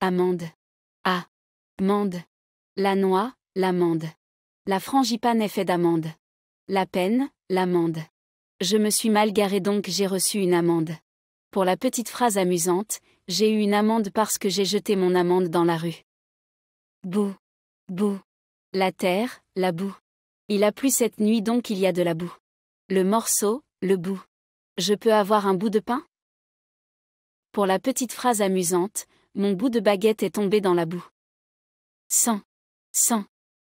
Amande. Amande. La noix, l'amande. La frangipane est faite d'amande. La peine, l'amande. Je me suis mal garé donc j'ai reçu une amende. Pour la petite phrase amusante, j'ai eu une amende parce que j'ai jeté mon amande dans la rue. Boue. Boue. La terre, la boue. Il a plu cette nuit donc il y a de la boue. Le morceau, le bout. Je peux avoir un bout de pain? Pour la petite phrase amusante, mon bout de baguette est tombé dans la boue. Sans. Sans.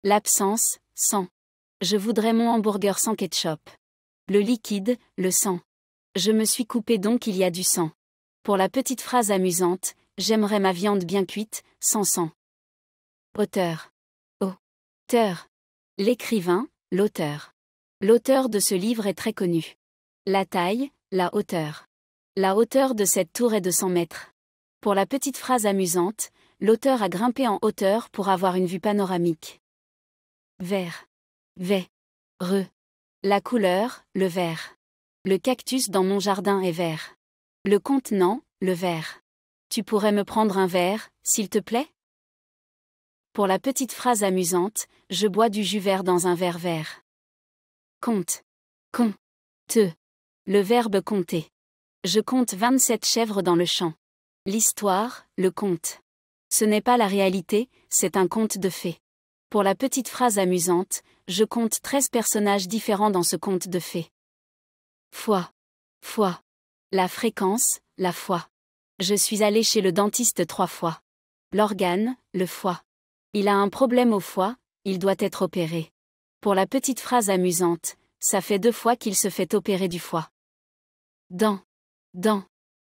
L'absence, sans. Je voudrais mon hamburger sans ketchup. Le liquide, le sang. Je me suis coupé donc il y a du sang. Pour la petite phrase amusante, j'aimerais ma viande bien cuite, sans sang. Auteur. Auteur. L'écrivain, l'auteur. L'auteur de ce livre est très connu. La taille, la hauteur. La hauteur de cette tour est de 100 mètres. Pour la petite phrase amusante, l'auteur a grimpé en hauteur pour avoir une vue panoramique. Vert. Re. La couleur, le vert. Le cactus dans mon jardin est vert. Le contenant, le verre. Tu pourrais me prendre un verre, s'il te plaît? Pour la petite phrase amusante, je bois du jus vert dans un verre vert. Compte. Compte. Le verbe compter. Je compte 27 chèvres dans le champ. L'histoire, le conte. Ce n'est pas la réalité, c'est un conte de fées. Pour la petite phrase amusante, je compte 13 personnages différents dans ce conte de fées. Foi. La fréquence, la foi. Je suis allé chez le dentiste 3 fois. L'organe, le foie. Il a un problème au foie, il doit être opéré. Pour la petite phrase amusante, ça fait 2 fois qu'il se fait opérer du foie. Dents.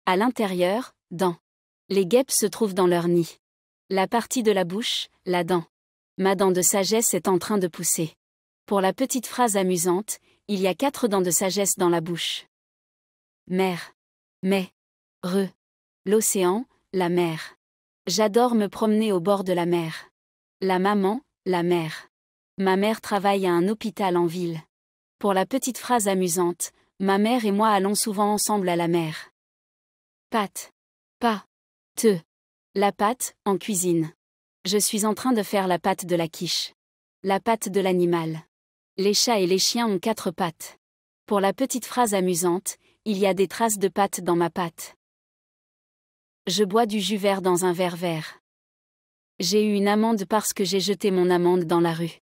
À l'intérieur, dents. Les guêpes se trouvent dans leur nid. La partie de la bouche, la dent. Ma dent de sagesse est en train de pousser. Pour la petite phrase amusante, il y a 4 dents de sagesse dans la bouche. Mer. L'océan, la mer. J'adore me promener au bord de la mer. La maman, la mère. Ma mère travaille à un hôpital en ville. Pour la petite phrase amusante, ma mère et moi allons souvent ensemble à la mer. Pâte. La pâte, en cuisine. Je suis en train de faire la pâte de la quiche. La pâte de l'animal. Les chats et les chiens ont 4 pattes. Pour la petite phrase amusante, il y a des traces de pâte dans ma pâte. Je bois du jus vert dans un verre vert. J'ai eu une amende parce que j'ai jeté mon amande dans la rue.